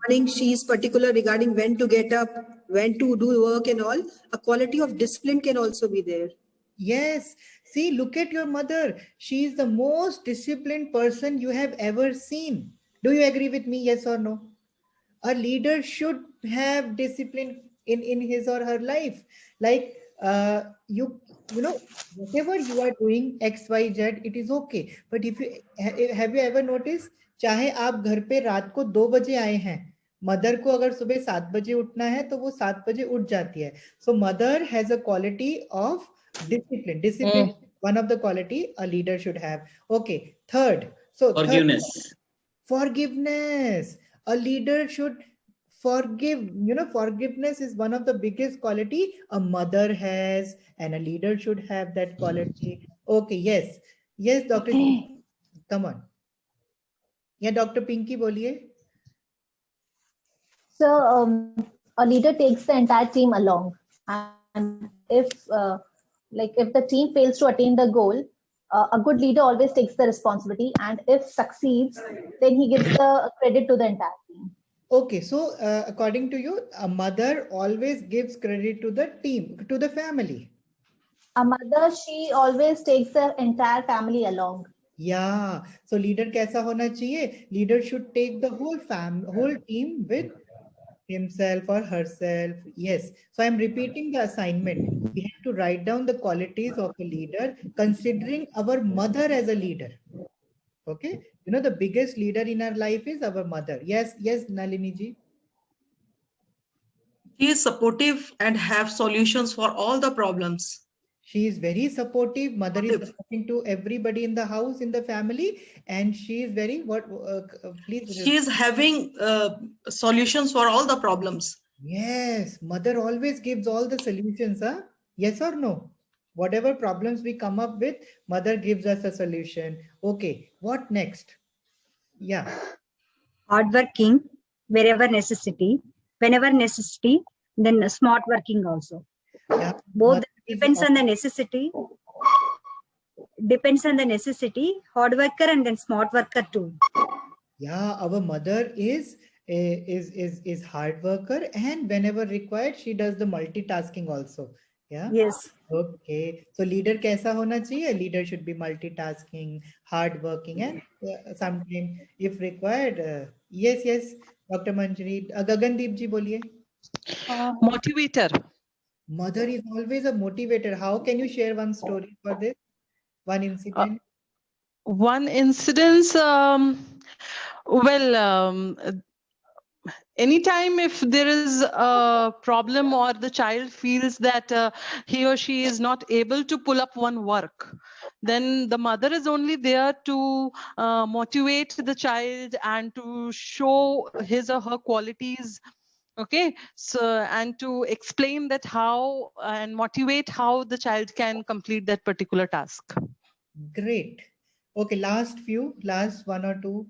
morning, she is particular regarding when to get up, when to do work and all. A quality of discipline can also be there. Yes. See, look at your mother. She is the most disciplined person you have ever seen. Do you agree with me? Yes or no? A leader should have discipline in his or her life. Like you know, whatever you are doing XYZ, it is okay. But if you have you ever noticed, चाहे आप घर पे रात को 2 बजे आए हैं, mother को अगर सुबह 7 बजे उठना है तो वो 7 बजे उठ जाती है. So mother has a quality of discipline. Discipline, one of the quality a leader should have. Okay, third. So Forgiveness. Forgiveness. A leader should forgive. You know, forgiveness is one of the biggest quality a mother has, and a leader should have that quality. Okay, yes. Yes, Dr. Come on. Yeah, Dr. Pinky, boliye. So a leader takes the entire team along, and if if the team fails to attain the goal, a good leader always takes the responsibility, and if succeeds, then he gives the credit to the entire team. Okay, so according to you, a mother always gives credit to the team, to the family. A mother, she always takes the entire family along. Yeah, so leader कैसा होना चाहिए? Leader should take the whole team with himself or herself. Yes. So I'm repeating the assignment. We have to write down the qualities of a leader, considering our mother as a leader. Okay. You know, the biggest leader in our life is our mother. Yes. Yes, Nalini ji. She is supportive and have solutions for all the problems. She is very supportive. Mother is supporting to everybody in the house, in the family, and she is very please. She is having solutions for all the problems. Yes, mother always gives all the solutions, huh? Yes or no? Whatever problems we come up with, mother gives us a solution. Okay, what next? Yeah. Hardworking wherever necessity, whenever necessity, then smart working also. Yeah. Both depends on the necessity. Depends on the necessity. Hard worker and then smart worker too. Yeah, our mother is hard worker, and whenever required, she does the multitasking also. Yeah. Yes. Okay. So leader कैसा होना चाहिए? Leader should be multitasking, hard working, and sometimes if required. Yes. Dr. Manjari, Gagandeep ji बोलिए. Motivator. Mother is always a motivator. How can you share one story for this? One incident? One incident, anytime if there is a problem or the child feels that he or she is not able to pull up one work, then the mother is only there to motivate the child and to show his or her qualities. Okay, so and to explain that how and motivate how the child can complete that particular task. Great. Okay, last one or two.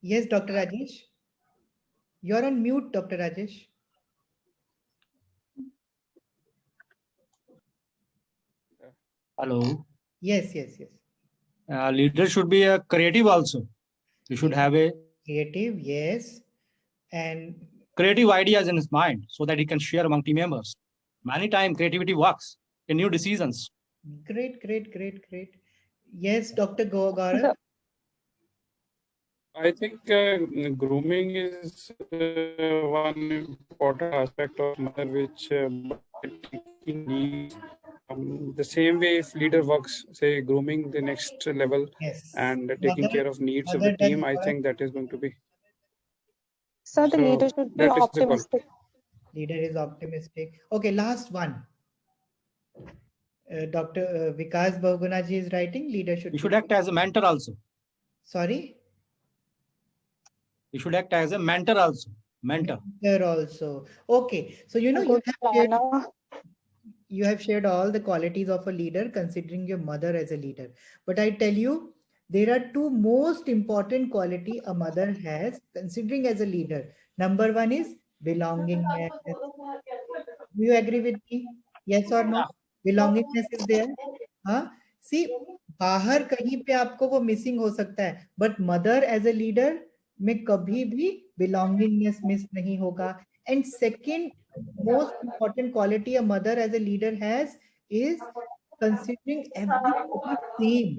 Yes, Dr. Rajesh. You're on mute, Dr. Rajesh. Hello. Yes. Leader should be a creative also. You should have a creative, yes, and creative ideas in his mind so that he can share among team members. Many times creativity works in new decisions. Great. Yes, Dr. Gaurav. I think grooming is one important aspect of mother, which needs the same way if leader works, say grooming the next level, yes, and taking care of needs of the team, I think that is going to be. So the leader should be optimistic. Leader is optimistic. Okay, last one. Dr. Vikas Bahugunaji is writing, leader should... You should act as a mentor also. Sorry? You should act as a mentor also. Mentor also. Okay. So, you know, you have shared all the qualities of a leader, considering your mother as a leader. But I tell you, there are two most important quality a mother has, considering as a leader. Number one is belongingness. Do you agree with me? Yes or no? Belongingness is there. Huh? See, बाहर कहीं पे आपको वो missing हो सकता है, but mother as a leader, में कभी भी belongingness miss नहीं होगा. And second most important quality a mother as a leader has is considering everybody same.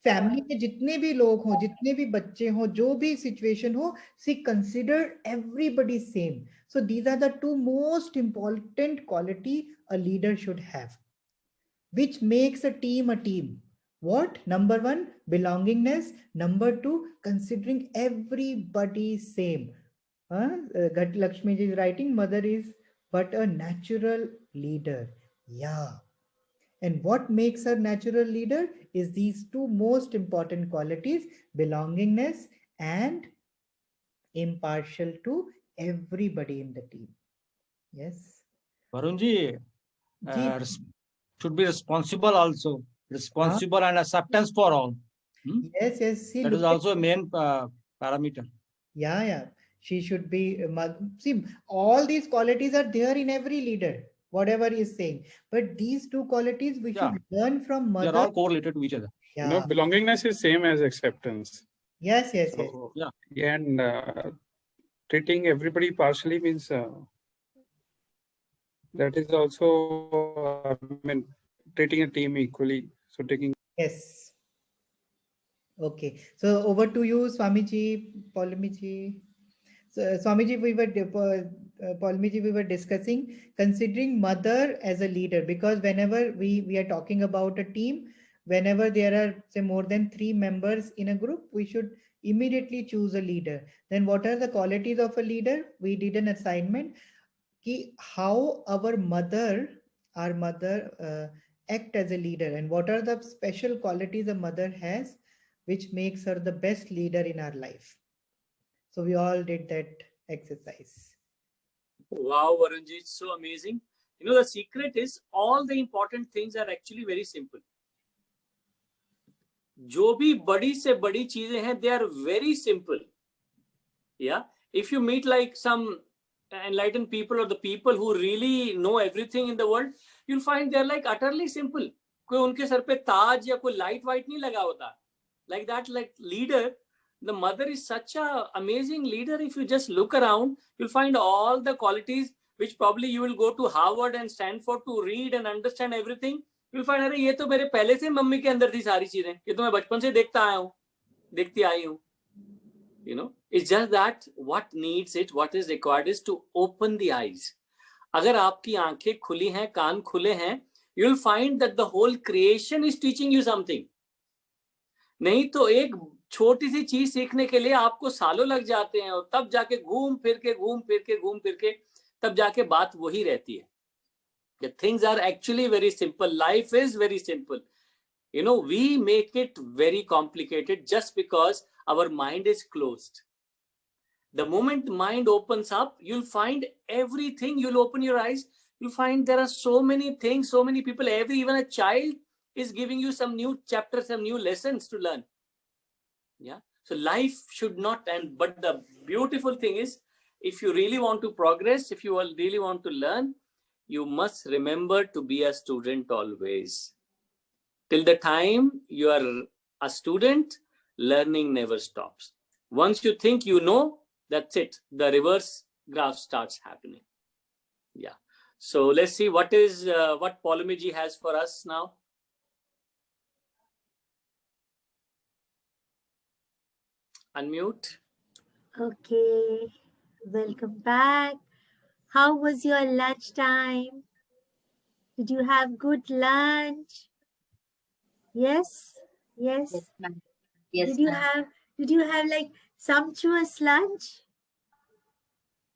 Family में जितने भी लोग हों, जितने भी बच्चे हों, जो भी सिचुएशन हो, see consider everybody same. So these are the two most important quality a leader should have, which makes a team. What? Number 1, belongingness. Number 2, considering everybody same. Lakshmi ji is writing, mother is but a natural leader. Yeah. And what makes a natural leader is these two most important qualities, belongingness and impartial to everybody in the team. Yes. Varun ji, should be responsible also. Responsible and acceptance for all. Yes, yes. See, that is also a main parameter. Yeah. She should be, see, all these qualities are there in every leader, whatever he is saying. But these two qualities we should learn from mother. They are all correlated to each other. Yeah. No, belongingness is same as acceptance. Yes. So, yeah. And treating everybody partially means that is also, treating a team equally. So taking. Yes. Okay. So over to you, Swamiji, Paulmiji. So, Swamiji, we were discussing considering mother as a leader, because whenever we are talking about a team, whenever there are say more than 3 members in a group, we should immediately choose a leader. Then what are the qualities of a leader? We did an assignment. How our mother act as a leader, and what are the special qualities a mother has which makes her the best leader in our life. So we all did that exercise. Wow, Varunji, it's so amazing. You know, the secret is all the important things are actually very simple. जो भी बड़ी से बड़ी चीजें हैं, they are very simple. Yeah, if you meet like some enlightened people or the people who really know everything in the world, you'll find they're like utterly simple. कोई उनके sir पे ताज या कोई light white नहीं लगा होता. Like that, like leader, the mother is such a amazing leader. If you just look around, you'll find all the qualities which probably you will go to Harvard and Stanford to read and understand everything. You'll find, अरे ये तो मेरे पहले से mummy के अंदर थी सारी चीजें, ये तो मैं बचपन से देखती आई हूँ. You know, it's just that what needs it, what is required is to open the eyes. अगर आपकी आंखें खुली हैं, कान खुले हैं, you'll find that the whole creation is teaching you something. नहीं तो एक छोटी सी चीज सीखने के लिए आपको सालों लग जाते हैं, और तब जाके घूम फिर के तब जाके बात वही रहती है. The things are actually very simple. Life is very simple. You know, we make it very complicated just because our mind is closed. The moment the mind opens up, you'll find everything. You'll open your eyes. You'll find there are so many things, so many people. Even a child is giving you some new chapters, some new lessons to learn. Yeah. So life should not end. But the beautiful thing is, if you really want to progress, if you really want to learn, you must remember to be a student always. Till the time you are a student, learning never stops. Once you think you know, that's it. The reverse graph starts happening. Yeah. So let's see what Paulmiji has for us now. Unmute. Okay. Welcome back. How was your lunch time? Did you have good lunch? Yes. Yes. Yes, ma'am. Yes, Did you have like sumptuous lunch?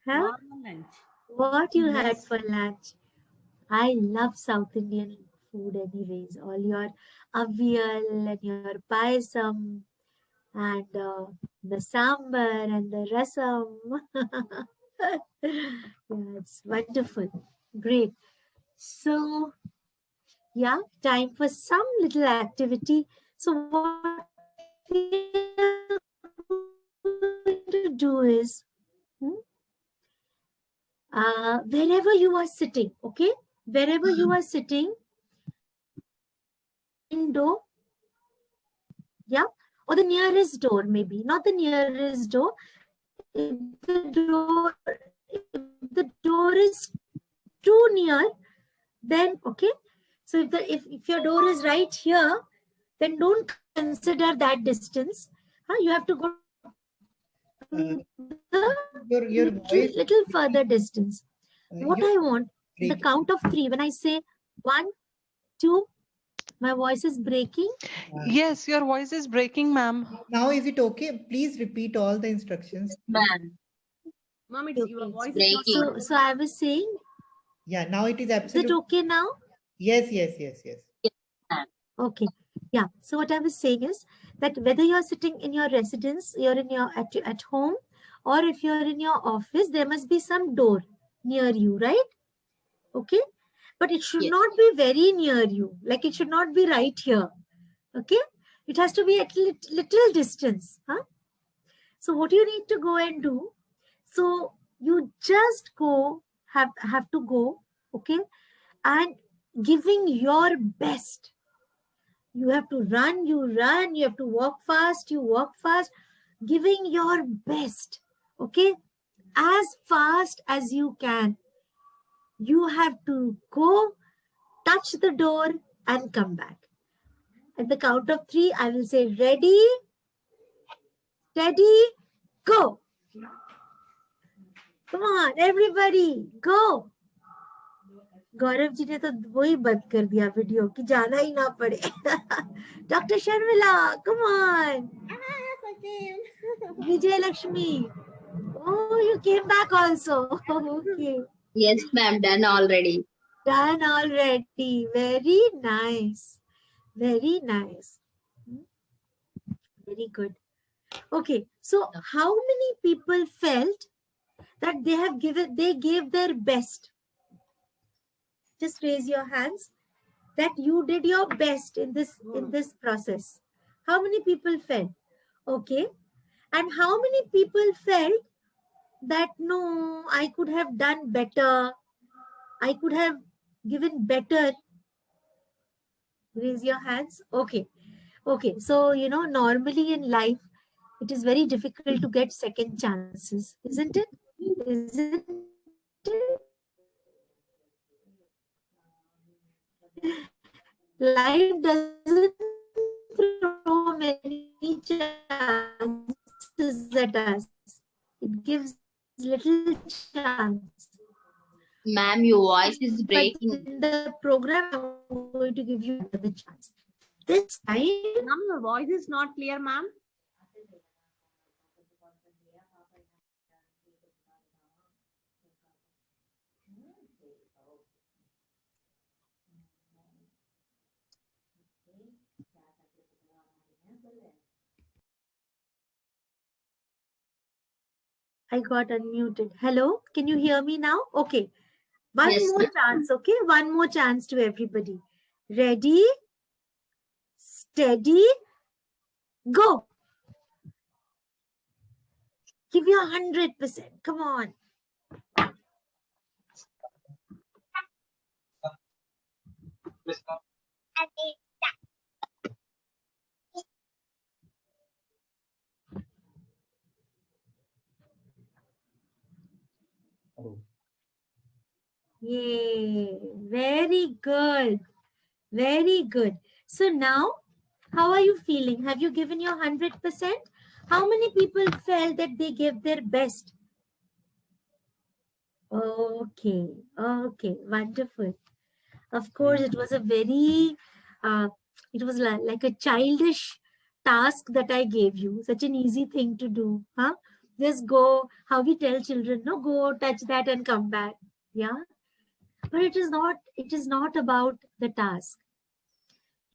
Huh? normal lunch. What you had Yes. for lunch? I love South Indian food anyways. All your avial and your payasam and the sambar and the rasam. Yeah, it's wonderful. Great. So, yeah, time for some little activity. So what we're going to do is, wherever you are sitting, okay? Wherever you are sitting, window, yeah, or the nearest door, maybe not the nearest door. If the door is too near, then okay. So if your door is right here, then don't consider that distance. You have to go Your voice, little further distance. What your- I want, the count of 3, when I say 1, 2, my voice is breaking. Yes, your voice is breaking, ma'am. Now is it okay? Please repeat all the instructions. Ma'am, Mom, your voice is breaking. not. So I was saying, Yeah, now it is is it absolutely. okay now? Yes. Okay. Yeah. So what I was saying is that whether you're sitting in your residence, you're in your at home, or if you're in your office, there must be some door near you, right? Okay. But it should Yes. not be very near you. Like it should not be right here. Okay. It has to be at little distance. So what you need to go and do? So you just go, have to go, okay, and giving your best. You have to run, you run, you have to walk fast, you walk fast, giving your best, okay, as fast as you can. You have to go, touch the door, and come back. At the count of 3, I will say ready, steady, go. Come on, everybody, go. Gaurav ji ने तो वही बंद कर दिया video कि जाना ही ना पड़े. Doctor Sharmila, come on. Vijay Lakshmi, oh, you came back also. Okay. Yes, ma'am, done already. Done already. Very nice. Very nice. Very good. Okay, so how many people felt that they gave their best? Just raise your hands that you did your best in this process. How many people felt? Okay. And how many people felt that no, I could have done better, I could have given better? Raise your hands. Okay. Okay. So, normally in life, it is very difficult to get second chances, isn't it? Isn't it? Life doesn't throw many chances at us. It gives little chance. Ma'am, your voice is But breaking. in the program, I'm going to give you another chance. This time, Ma'am, your voice is not clear, ma'am. I got unmuted. Hello, can you hear me now? Okay. One Yes, more ma'am. chance, okay? One more chance to everybody. Ready, steady, go. Give your 100%. Come on. Yay. Very good. Very good. So now, how are you feeling? Have you given your 100%? How many people felt that they gave their best? Okay. Okay. Wonderful. Of course, it was a very, it was like a childish task that I gave you. Such an easy thing to do. Huh? Just go, how we tell children, no, go touch that and come back. Yeah. But it is not about the task.